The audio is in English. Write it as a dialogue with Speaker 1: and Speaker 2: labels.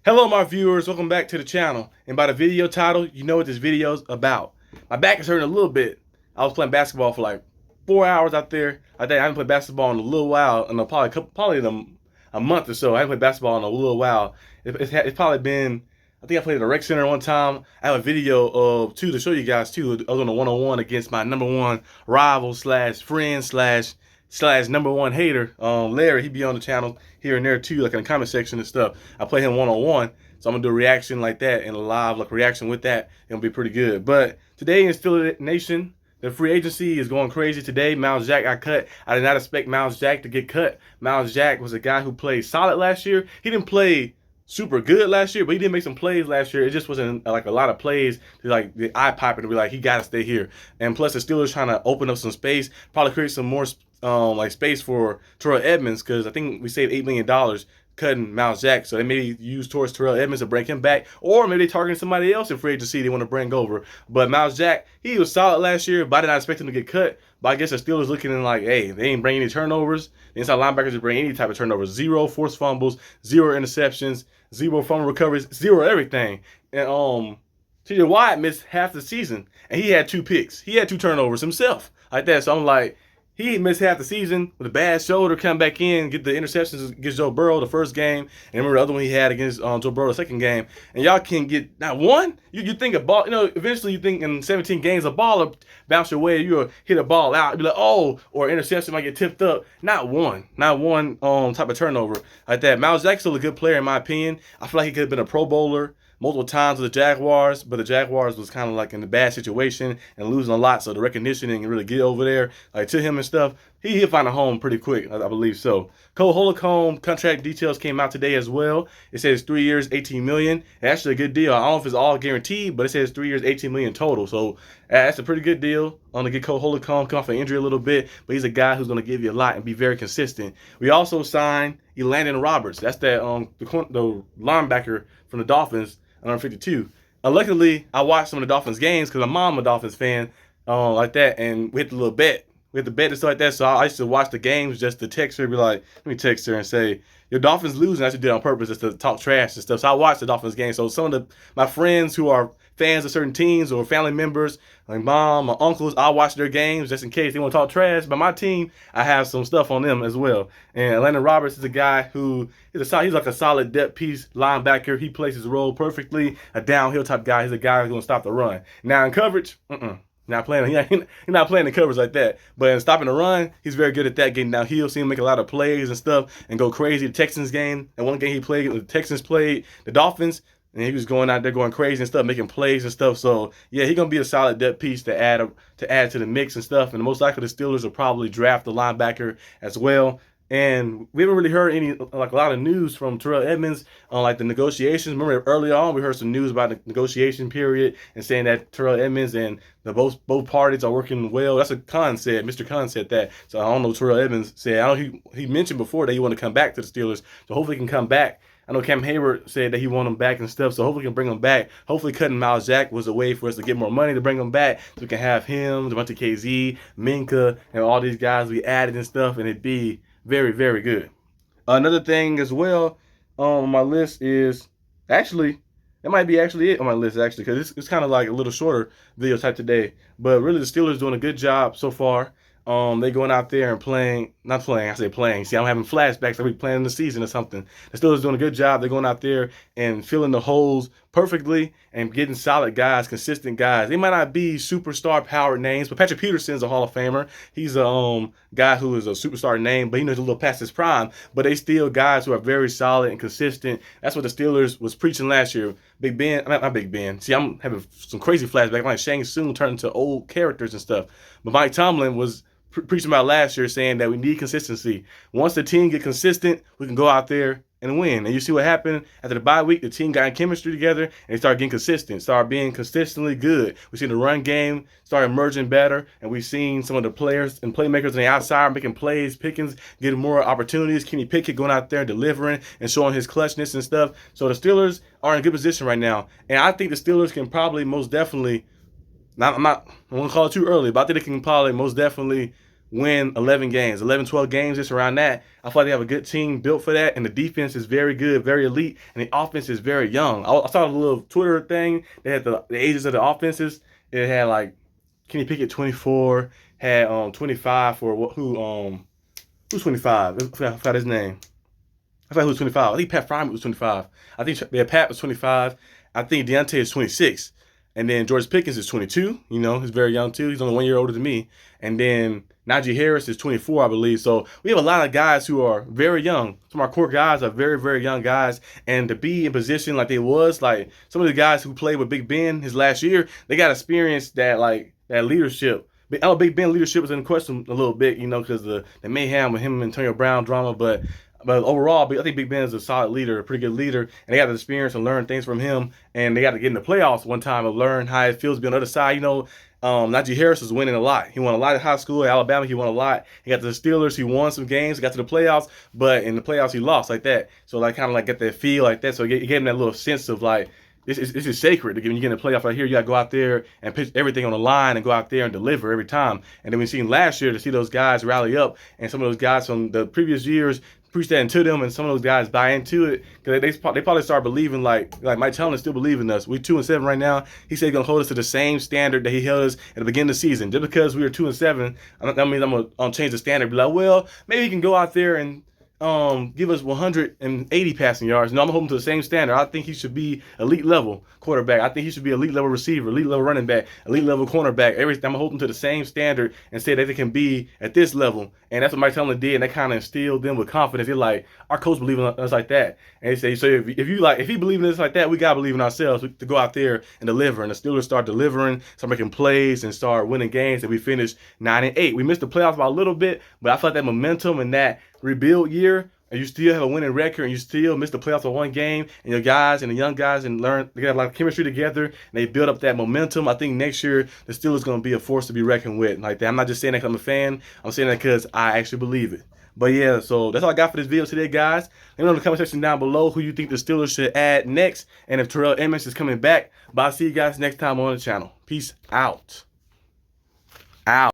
Speaker 1: Hello my viewers, welcome back to the channel. And by the video title, you know what this video is about. My back is hurting a little bit. I was playing basketball for like 4 hours out there. I haven't played basketball in a little while, in probably a month or so. I haven't played basketball in a little while. It's probably been, I think I played at a rec center one time. I have a video of two to show you guys too. I was on a one-on-one against my #1 rival slash friend slash #1 hater, Larry. He be on the channel here and there too, like in the comment section and stuff. I play him one-on-one, so I'm gonna do a reaction like that and a live like reaction with that. It'll be pretty good. But today in SteelerNation, the free agency is going crazy today. Myles Jack got cut. I did not expect Myles Jack to get cut. Myles Jack was a guy who played solid last year. He didn't play super good last year, but he did make some plays last year. It just wasn't like a lot of plays to like the eye popping to be like, he got to stay here. And plus the Steelers trying to open up some space, probably create some more like space for Terrell Edmunds, because I think we saved $8 million cutting Myles Jack, so they maybe use towards Terrell Edmunds to bring him back, or maybe they targeting somebody else in free agency they want to bring over. But Myles Jack, he was solid last year, but I did not expect him to get cut. But I guess the Steelers looking in like, hey, they ain't bringing any turnovers. The inside linebackers didn't bring any type of turnovers. 0 forced fumbles, 0 interceptions, 0 fumble recoveries, 0 everything. And TJ Watt missed half the season, and he had 2 picks. He had 2 turnovers himself, like that. So I'm like, he missed half the season with a bad shoulder, come back in, get the interceptions against Joe Burrow the first game, and remember the other one he had against Joe Burrow the second game. And y'all can't get not one. You think a ball, eventually you think in 17 games a ball will bounce your way, you'll hit a ball out, you'll be like, oh, or interception might get tipped up. Not one type of turnover like that. Myles Jack's still a good player in my opinion. I feel like he could have been a Pro Bowler multiple times with the Jaguars, but the Jaguars was kind of like in a bad situation and losing a lot, so the recognition didn't really get over there like to him and stuff. He'll find a home pretty quick, I believe so. Cole Holcomb contract details came out today as well. It says 3 years, $18 million. Actually a good deal. I don't know if it's all guaranteed, but it says 3 years, $18 million total. So that's a pretty good deal on to get Cole Holcomb, come off an injury a little bit, but he's a guy who's going to give you a lot and be very consistent. We also signed Elandon Roberts. That's that the linebacker from the Dolphins, number 52. Luckily, I watched some of the Dolphins games because my mom a Dolphins fan, like that, and we hit the little bet. We hit the bet and stuff like that, so I used to watch the games just to text her, be like, let me text her and say, your Dolphins losing. I should do it on purpose just to talk trash and stuff. So I watched the Dolphins game. So some of my friends who are fans of certain teams or family members, like mom, my uncles, I'll watch their games just in case they want to talk trash. But my team, I have some stuff on them as well. And Elandon Roberts is a guy who he's like a solid depth piece linebacker. He plays his role perfectly. A downhill type guy. He's a guy who's going to stop the run. Now in coverage, not playing. He's not playing the covers like that. But in stopping the run, he's very good at that. Getting downhill, seeing him make a lot of plays and stuff, and go crazy. The Texans game, and one game he played, the Texans played the Dolphins, and he was going out there going crazy and stuff, making plays and stuff. So yeah, he's gonna be a solid depth piece to add to the mix and stuff. And most likely the Steelers will probably draft the linebacker as well. And we haven't really heard any, like a lot of news from Terrell Edmunds on like the negotiations. Remember early on we heard some news about the negotiation period and saying that Terrell Edmunds and both parties are working well. That's what Khan said. Mr. Khan said that. So I don't know what Terrell Edmunds said. I know he mentioned before that he wanted to come back to the Steelers. So hopefully he can come back. I know Cam Hayward said that he wanted him back and stuff, so hopefully we can bring him back. Hopefully cutting Myles Jack was a way for us to get more money to bring him back, so we can have him, Devontae KZ, Minka, and all these guys we added and stuff, and it'd be very, very good. Another thing as well on my list is, actually, that might be actually it on my list, actually, because it's kind of like a little shorter video type today. But really, the Steelers doing a good job so far. They going out there and playing, not playing, I say playing. See, I'm having flashbacks like we playing in the season or something. The Steelers doing a good job. They're going out there and filling the holes perfectly and getting solid guys, consistent guys. They might not be superstar powered names, but Patrick Peterson's a Hall of Famer. He's a guy who is a superstar name, but he knows a little past his prime. But they still guys who are very solid and consistent. That's what the Steelers was preaching last year. Big Ben, not Big Ben. See, I'm having some crazy flashbacks. Like Shang Tsung turned into old characters and stuff. But Mike Tomlin was preaching about last year, saying that we need consistency. Once the team get consistent, we can go out there and win. And you see what happened after the bye week. The team got in chemistry together and they started getting consistent, started being consistently good. We've seen the run game start emerging better, and we've seen some of the players and playmakers on the outside making plays. Pickens getting more opportunities. Kenny Pickett going out there delivering and showing his clutchness and stuff. So the Steelers are in a good position right now. And I think the Steelers can probably most definitely, I don't want to call it too early, but I think they can probably most definitely win 11 games, 11, 12 games, just around that. I feel like they have a good team built for that, and the defense is very good, very elite, and the offense is very young. I saw a little Twitter thing. They had the ages of the offenses. It had like Kenny Pickett 24, had 25 for who's 25? I forgot his name. I forgot who was 25. I think Pat Fryman was 25. I think Pat was 25. I think Deontay is 26. And then George Pickens is 22. You know, he's very young too. He's only 1 year older than me. And then Najee Harris is 24, I believe. So we have a lot of guys who are very young. Some of our core guys are very, very young guys. And to be in position like they was, like some of the guys who played with Big Ben his last year, they got experience that leadership. I know Big Ben leadership was in question a little bit, you know, because the mayhem with him and Antonio Brown drama. But overall, I think Big Ben is a solid leader, a pretty good leader, and they got the experience and learn things from him. And they got to get in the playoffs one time and learn how it feels to be on the other side. You know, Najee Harris is winning a lot. He won a lot in high school. At Alabama, he won a lot. He got to the Steelers. He won some games. He got to the playoffs, but in the playoffs, he lost like that. So, like, kind of like get that feel like that. So, it gave him that little sense of, like, this is sacred. When you get in the playoff right here, you got to go out there and pitch everything on the line and go out there and deliver every time. And then we seen last year to see those guys rally up, and some of those guys from the previous years preach that into them, and some of those guys buy into it because they probably start believing like Mike Tomlin still believe in us. We're 2-7 right now. He said he's gonna hold us to the same standard that he held us at the beginning of the season. Just because we were 2-7, that means I'm gonna change the standard. Be like, well, maybe he can go out there and give us 180 passing yards. No, I'm holding to the same standard. I think he should be elite level quarterback. I think he should be elite level receiver, elite level running back, elite level cornerback. Everything. I'm holding to the same standard and say that they can be at this level. And that's what Mike Tomlin did, and that kind of instilled them with confidence. They're like, our coach believes in us like that. And they say, so if he believes in us like that, we gotta believe in ourselves to go out there and deliver. And the Steelers start delivering, start making plays, and start winning games. And we finished 9-8. We missed the playoffs by a little bit, but I felt that momentum and that rebuild year, and you still have a winning record, and you still miss the playoffs for one game, and your guys and the young guys and they got a lot of chemistry together, and they build up that momentum. I think next year the Steelers going to be a force to be reckoned with. Like that, I'm not just saying that because I'm a fan. I'm saying that because I actually believe it. But yeah, so that's all I got for this video today, guys. Let me know in the comment section down below who you think the Steelers should add next, and if Terrell Emmons is coming back. But I'll see you guys next time on the channel. Peace out. Out.